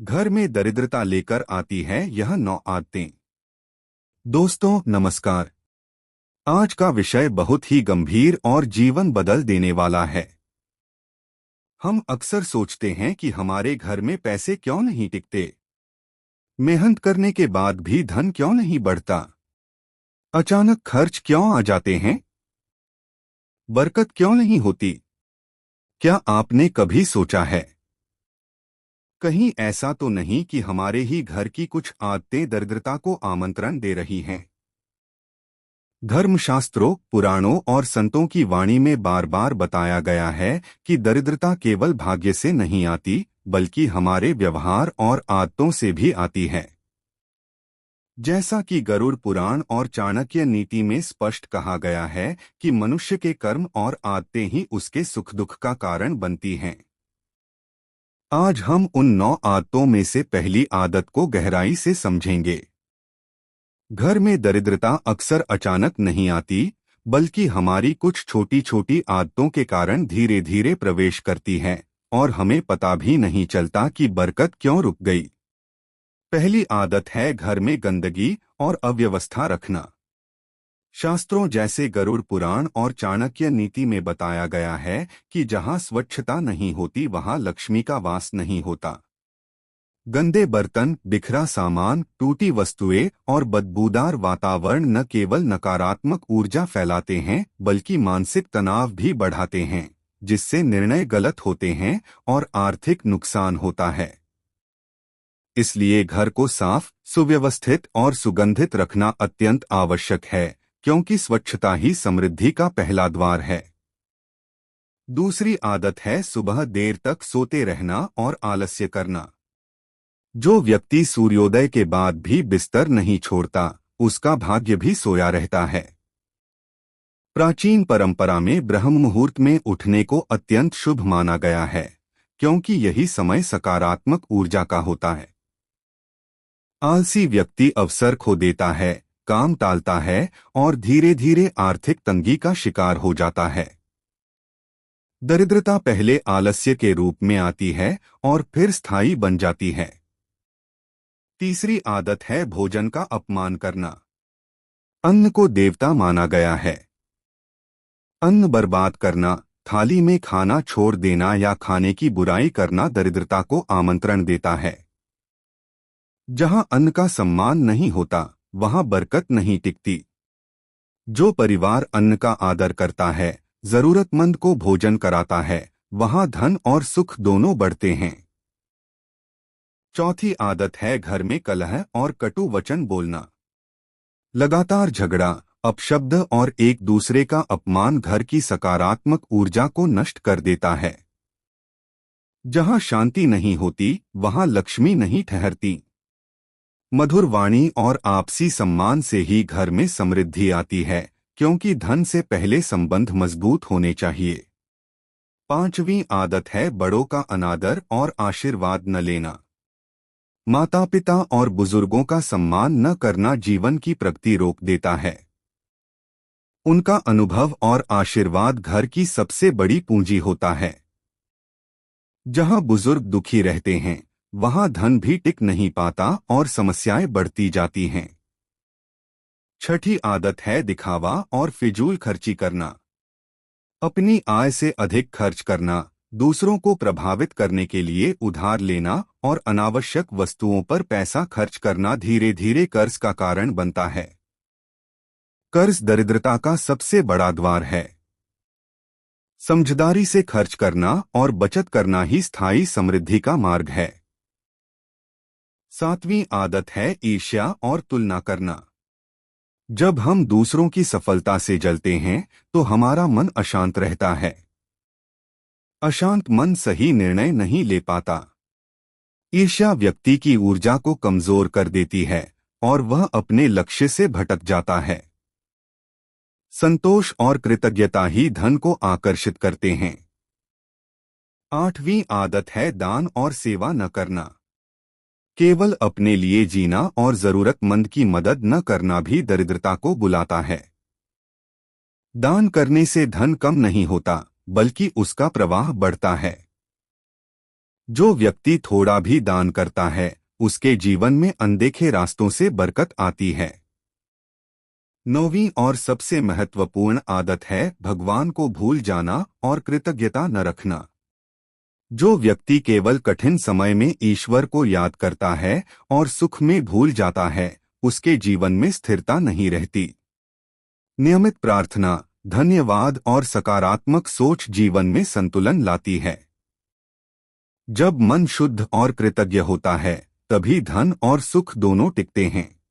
घर में दरिद्रता लेकर आती है यह 9 आदतें। दोस्तों नमस्कार। आज का विषय बहुत ही गंभीर और जीवन बदल देने वाला है। हम अक्सर सोचते हैं कि हमारे घर में पैसे क्यों नहीं टिकते, मेहनत करने के बाद भी धन क्यों नहीं बढ़ता, अचानक खर्च क्यों आ जाते हैं, बरकत क्यों नहीं होती। क्या आपने कभी सोचा है कहीं ऐसा तो नहीं कि हमारे ही घर की कुछ आदतें दरिद्रता को आमंत्रण दे रही हैं? धर्मशास्त्रों, पुराणों और संतों की वाणी में बार बार बताया गया है कि दरिद्रता केवल भाग्य से नहीं आती, बल्कि हमारे व्यवहार और आदतों से भी आती है। जैसा कि गरुड़ पुराण और चाणक्य नीति में स्पष्ट कहा गया है कि मनुष्य के कर्म और आदतें ही उसके सुख दुख का कारण बनती हैं। आज हम उन 9 आदतों में से पहली आदत को गहराई से समझेंगे। घर में दरिद्रता अक्सर अचानक नहीं आती, बल्कि हमारी कुछ छोटी छोटी आदतों के कारण धीरे धीरे प्रवेश करती है और हमें पता भी नहीं चलता कि बरकत क्यों रुक गई। पहली आदत है घर में गंदगी और अव्यवस्था रखना। शास्त्रों जैसे गरुड़ पुराण और चाणक्य नीति में बताया गया है कि जहां स्वच्छता नहीं होती वहां लक्ष्मी का वास नहीं होता। गंदे बर्तन, बिखरा सामान, टूटी वस्तुएं और बदबूदार वातावरण न केवल नकारात्मक ऊर्जा फैलाते हैं बल्कि मानसिक तनाव भी बढ़ाते हैं, जिससे निर्णय गलत होते हैं और आर्थिक नुकसान होता है। इसलिए घर को साफ, सुव्यवस्थित और सुगंधित रखना अत्यंत आवश्यक है, क्योंकि स्वच्छता ही समृद्धि का पहला द्वार है। दूसरी आदत है सुबह देर तक सोते रहना और आलस्य करना। जो व्यक्ति सूर्योदय के बाद भी बिस्तर नहीं छोड़ता, उसका भाग्य भी सोया रहता है। प्राचीन परंपरा में ब्रह्म मुहूर्त में उठने को अत्यंत शुभ माना गया है, क्योंकि यही समय सकारात्मक ऊर्जा का होता है। आलसी व्यक्ति अवसर खो देता है, काम टालता है और धीरे धीरे आर्थिक तंगी का शिकार हो जाता है। दरिद्रता पहले आलस्य के रूप में आती है और फिर स्थायी बन जाती है। तीसरी आदत है भोजन का अपमान करना। अन्न को देवता माना गया है। अन्न बर्बाद करना, थाली में खाना छोड़ देना या खाने की बुराई करना दरिद्रता को आमंत्रण देता है। जहां अन्न का सम्मान नहीं होता, वहां बरकत नहीं टिकती। जो परिवार अन्न का आदर करता है, जरूरतमंद को भोजन कराता है, वहां धन और सुख दोनों बढ़ते हैं। चौथी आदत है घर में कलह और कटु वचन बोलना। लगातार झगड़ा, अपशब्द और एक दूसरे का अपमान घर की सकारात्मक ऊर्जा को नष्ट कर देता है। जहां शांति नहीं होती, वहां लक्ष्मी नहीं ठहरती। मधुर वाणी और आपसी सम्मान से ही घर में समृद्धि आती है, क्योंकि धन से पहले संबंध मजबूत होने चाहिए। पांचवी आदत है बड़ों का अनादर और आशीर्वाद न लेना। माता पिता और बुजुर्गों का सम्मान न करना जीवन की प्रगति रोक देता है। उनका अनुभव और आशीर्वाद घर की सबसे बड़ी पूंजी होता है। जहां बुजुर्ग दुखी रहते हैं, वहां धन भी टिक नहीं पाता और समस्याएं बढ़ती जाती हैं। छठी आदत है दिखावा और फिजूल खर्ची करना। अपनी आय से अधिक खर्च करना, दूसरों को प्रभावित करने के लिए उधार लेना और अनावश्यक वस्तुओं पर पैसा खर्च करना धीरे धीरे कर्ज का कारण बनता है। कर्ज दरिद्रता का सबसे बड़ा द्वार है। समझदारी से खर्च करना और बचत करना ही स्थायी समृद्धि का मार्ग है। सातवीं आदत है ईर्ष्या और तुलना करना। जब हम दूसरों की सफलता से जलते हैं, तो हमारा मन अशांत रहता है। अशांत मन सही निर्णय नहीं ले पाता। ईर्ष्या व्यक्ति की ऊर्जा को कमजोर कर देती है और वह अपने लक्ष्य से भटक जाता है। संतोष और कृतज्ञता ही धन को आकर्षित करते हैं। आठवीं आदत है दान और सेवा न करना। केवल अपने लिए जीना और जरूरतमंद की मदद न करना भी दरिद्रता को बुलाता है। दान करने से धन कम नहीं होता, बल्कि उसका प्रवाह बढ़ता है। जो व्यक्ति थोड़ा भी दान करता है उसके जीवन में अनदेखे रास्तों से बरकत आती है। 9वीं और सबसे महत्वपूर्ण आदत है भगवान को भूल जाना और कृतज्ञता न रखना। जो व्यक्ति केवल कठिन समय में ईश्वर को याद करता है और सुख में भूल जाता है उसके जीवन में स्थिरता नहीं रहती। नियमित प्रार्थना, धन्यवाद और सकारात्मक सोच जीवन में संतुलन लाती है। जब मन शुद्ध और कृतज्ञ होता है तभी धन और सुख दोनों टिकते हैं।